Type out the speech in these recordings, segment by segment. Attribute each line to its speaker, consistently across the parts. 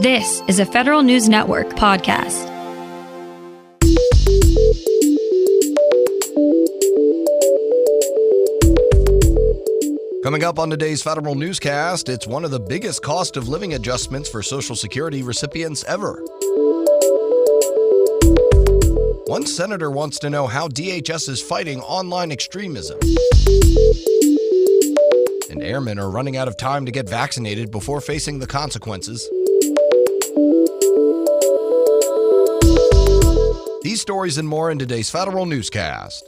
Speaker 1: This is a Federal News Network podcast.
Speaker 2: Coming up on today's Federal Newscast, it's one of the biggest cost of living adjustments for Social Security recipients ever. One senator wants to know how DHS is fighting online extremism. And airmen are running out of time to get vaccinated before facing the consequences. These stories and more in today's Federal Newscast.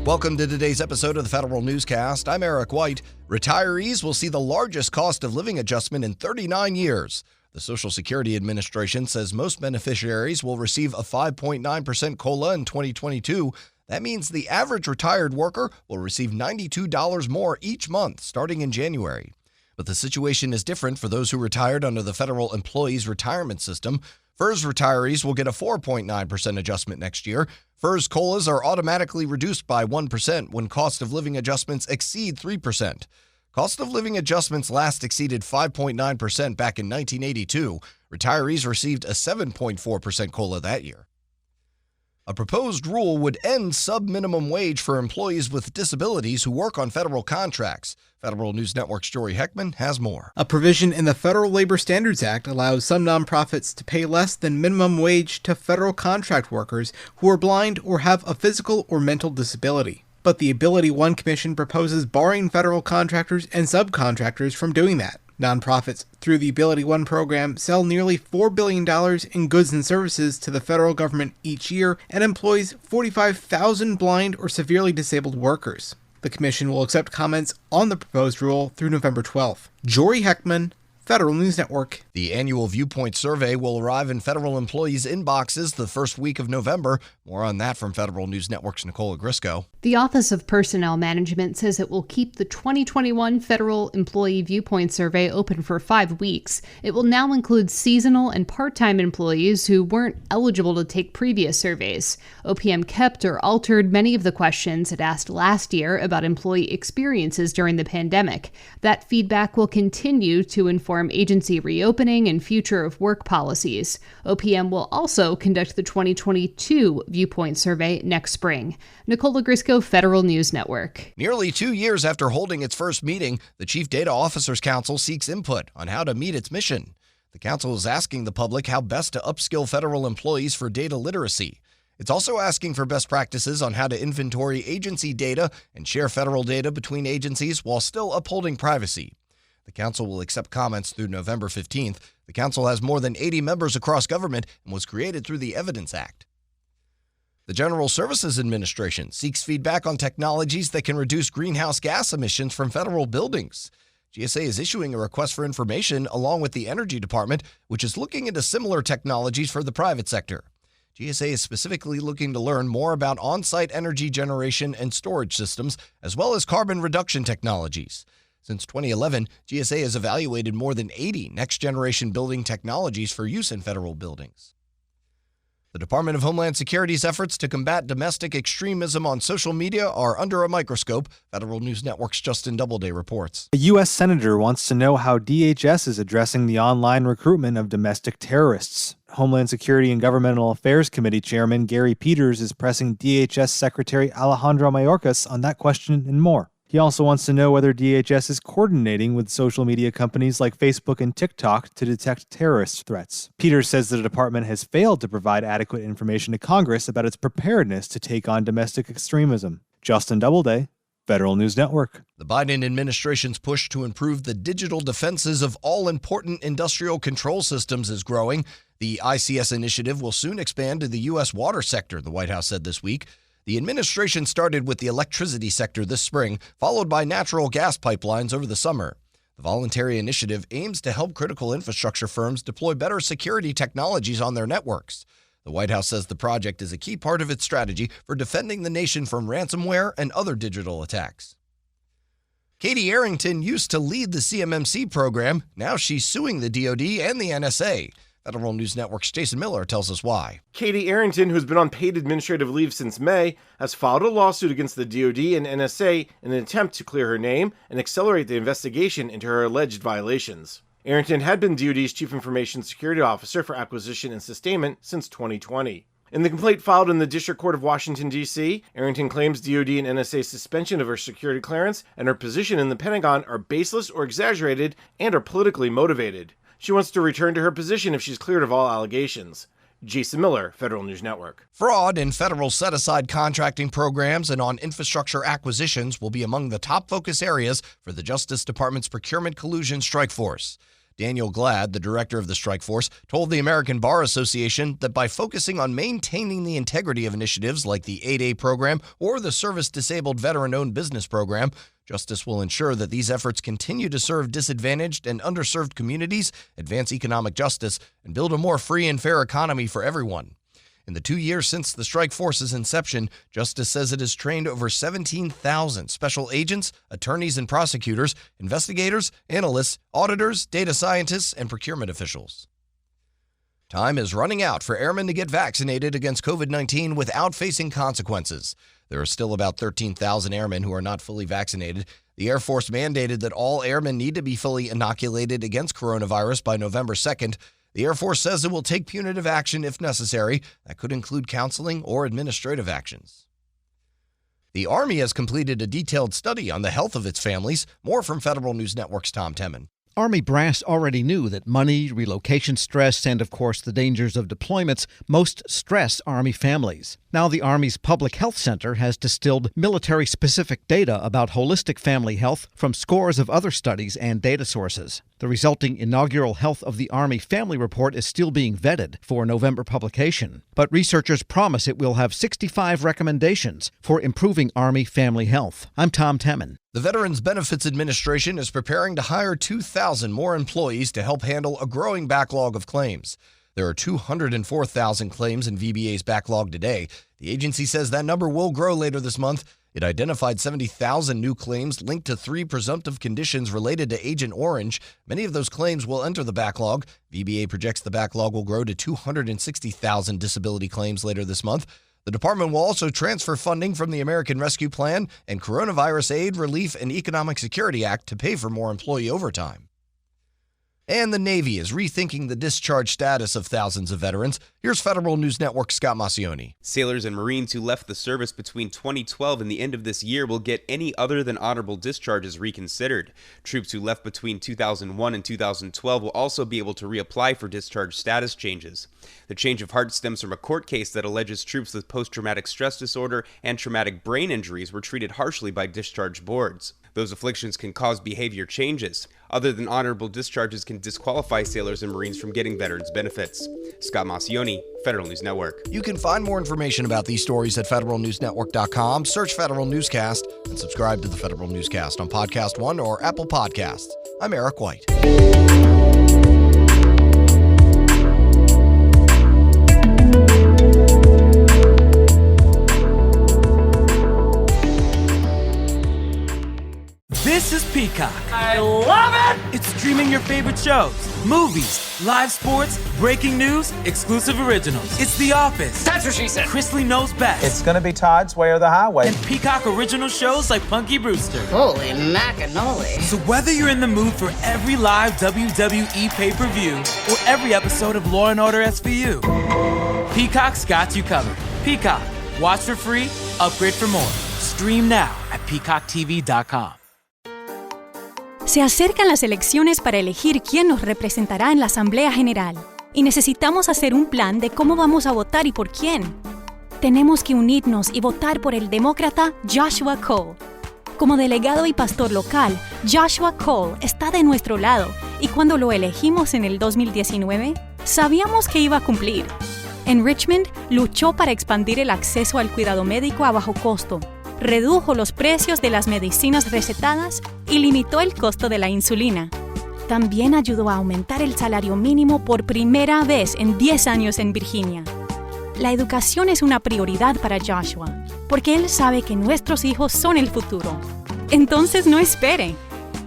Speaker 2: Welcome to today's episode of the Federal Newscast. I'm Eric White. Retirees will see the largest cost of living adjustment in 39 years. The Social Security Administration says most beneficiaries will receive a 5.9% COLA in 2022. That means the average retired worker will receive $92 more each month starting in January. But the situation is different for those who retired under the Federal Employees Retirement System. FERS retirees will get a 4.9% adjustment next year. FERS COLAs are automatically reduced by 1% when cost of living adjustments exceed 3%. Cost of living adjustments last exceeded 5.9% back in 1982. Retirees received a 7.4% COLA that year. A proposed rule would end sub-minimum wage for employees with disabilities who work on federal contracts. Federal News Network's Jory Heckman has more.
Speaker 3: A provision in the Federal Labor Standards Act allows some nonprofits to pay less than minimum wage to federal contract workers who are blind or have a physical or mental disability. But the Ability One Commission proposes barring federal contractors and subcontractors from doing that. Nonprofits through the Ability One program sell nearly $4 billion in goods and services to the federal government each year and employs 45,000 blind or severely disabled workers. The commission will accept comments on the proposed rule through November 12th. Jory Heckman, Federal News Network.
Speaker 2: The annual Viewpoint Survey will arrive in federal employees' inboxes the first week of November. More on that from Federal News Network's Nicole Grisco.
Speaker 4: The Office of Personnel Management says it will keep the 2021 Federal Employee Viewpoint Survey open for 5 weeks. It will now include seasonal and part-time employees who weren't eligible to take previous surveys. OPM kept or altered many of the questions it asked last year about employee experiences during the pandemic. That feedback will continue to inform agency reopening and future of work policies. OPM will also conduct the 2022 Viewpoint Survey next spring. Nicole Grisco, Federal News Network.
Speaker 2: Nearly 2 years after holding its first meeting, the Chief Data Officers Council seeks input on how to meet its mission. The council is asking the public how best to upskill federal employees for data literacy. It's also asking for best practices on how to inventory agency data and share federal data between agencies while still upholding privacy. The council will accept comments through November 15th. The council has more than 80 members across government and was created through the Evidence Act. The General Services Administration seeks feedback on technologies that can reduce greenhouse gas emissions from federal buildings. GSA is issuing a request for information along with the Energy Department, which is looking into similar technologies for the private sector. GSA is specifically looking to learn more about on-site energy generation and storage systems, as well as carbon reduction technologies. Since 2011, GSA has evaluated more than 80 next-generation building technologies for use in federal buildings. The Department of Homeland Security's efforts to combat domestic extremism on social media are under a microscope. Federal News Network's Justin Doubleday reports.
Speaker 5: A U.S. senator wants to know how DHS is addressing the online recruitment of domestic terrorists. Homeland Security and Governmental Affairs Committee Chairman Gary Peters is pressing DHS Secretary Alejandro Mayorkas on that question and more. He also wants to know whether DHS is coordinating with social media companies like Facebook and TikTok to detect terrorist threats. Peters says the department has failed to provide adequate information to Congress about its preparedness to take on domestic extremism. Justin Doubleday, Federal News Network.
Speaker 2: The Biden administration's push to improve the digital defenses of all important industrial control systems is growing. The ICS initiative will soon expand to the U.S. water sector, the White House said this week. The administration started with the electricity sector this spring, followed by natural gas pipelines over the summer. The voluntary initiative aims to help critical infrastructure firms deploy better security technologies on their networks. The White House says the project is a key part of its strategy for defending the nation from ransomware and other digital attacks. Katie Arrington used to lead the CMMC program. Now she's suing the DoD and the NSA. Federal News Network's Jason Miller tells us why.
Speaker 6: Katie Arrington, who's been on paid administrative leave since May, has filed a lawsuit against the DoD and NSA in an attempt to clear her name and accelerate the investigation into her alleged violations. Arrington had been DoD's Chief Information Security Officer for Acquisition and Sustainment since 2020. In the complaint filed in the District Court of Washington, D.C., Arrington claims DoD and NSA's suspension of her security clearance and her position in the Pentagon are baseless or exaggerated and are politically motivated. She wants to return to her position if she's cleared of all allegations. Jason Miller, Federal News Network.
Speaker 2: Fraud in federal set-aside contracting programs and on infrastructure acquisitions will be among the top focus areas for the Justice Department's Procurement Collusion Strike Force. Daniel Glad, the director of the strike force, told the American Bar Association that by focusing on maintaining the integrity of initiatives like the 8A program or the Service-Disabled Veteran-Owned Business Program, Justice will ensure that these efforts continue to serve disadvantaged and underserved communities, advance economic justice, and build a more free and fair economy for everyone. In the 2 years since the strike force's inception, Justice says it has trained over 17,000 special agents, attorneys and prosecutors, investigators, analysts, auditors, data scientists, and procurement officials. Time is running out for airmen to get vaccinated against COVID-19 without facing consequences. There are still about 13,000 airmen who are not fully vaccinated. The Air Force mandated that all airmen need to be fully inoculated against coronavirus by November 2nd. The Air Force says it will take punitive action if necessary. That could include counseling or administrative actions. The Army has completed a detailed study on the health of its families. More from Federal News Network's Tom Temin.
Speaker 7: Army brass already knew that money, relocation stress, and of course the dangers of deployments most stress Army families. Now the Army's Public Health Center has distilled military-specific data about holistic family health from scores of other studies and data sources. The resulting inaugural Health of the Army Family Report is still being vetted for November publication, but researchers promise it will have 65 recommendations for improving Army family health. I'm Tom Temin.
Speaker 2: The Veterans Benefits Administration is preparing to hire 2,000 more employees to help handle a growing backlog of claims. There are 204,000 claims in VBA's backlog today. The agency says that number will grow later this month. It identified 70,000 new claims linked to 3 presumptive conditions related to Agent Orange. Many of those claims will enter the backlog. VBA projects the backlog will grow to 260,000 disability claims later this month. The department will also transfer funding from the American Rescue Plan and Coronavirus Aid, Relief, and Economic Security Act to pay for more employee overtime. And the Navy is rethinking the discharge status of thousands of veterans. Here's Federal News Network's Scott Massioni.
Speaker 8: Sailors and Marines who left the service between 2012 and the end of this year will get any other than honorable discharges reconsidered. Troops who left between 2001 and 2012 will also be able to reapply for discharge status changes. The change of heart stems from a court case that alleges troops with post-traumatic stress disorder and traumatic brain injuries were treated harshly by discharge boards. Those afflictions can cause behavior changes. Other than honorable discharges can disqualify sailors and Marines from getting veterans benefits. Scott Massioni, Federal News Network.
Speaker 2: You can find more information about these stories at federalnewsnetwork.com. Search Federal Newscast and subscribe to the Federal Newscast on Podcast One or Apple Podcasts. I'm Eric White.
Speaker 9: This is Peacock. I love it! It's streaming your favorite shows, movies, live sports, breaking news, exclusive originals. It's The Office. That's what she said. Chrisley Knows Best.
Speaker 10: It's gonna be Todd's Way or the Highway.
Speaker 9: And Peacock original shows like Punky Brewster.
Speaker 11: Holy macanoli.
Speaker 9: So whether you're in the mood for every live WWE pay-per-view or every episode of Law & Order SVU, Peacock's got you covered. Peacock. Watch for free, upgrade for more. Stream now at peacocktv.com.
Speaker 12: Se acercan las elecciones para elegir quién nos representará en la Asamblea General y necesitamos hacer un plan de cómo vamos a votar y por quién. Tenemos que unirnos y votar por el demócrata Joshua Cole. Como delegado y pastor local, Joshua Cole está de nuestro lado y cuando lo elegimos en el 2019, sabíamos que iba a cumplir. En Richmond, luchó para expandir el acceso al cuidado médico a bajo costo, redujo los precios de las medicinas recetadas y limitó el costo de la insulina. También ayudó a aumentar el salario mínimo por primera vez en 10 años en Virginia. La educación es una prioridad para Joshua, porque él sabe que nuestros hijos son el futuro. Entonces no espere.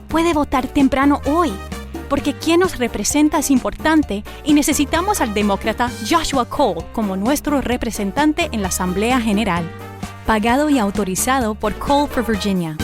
Speaker 12: Puede votar temprano hoy. Porque quien nos representa es importante y necesitamos al demócrata Joshua Cole como nuestro representante en la Asamblea General. Pagado y autorizado por Cole for Virginia.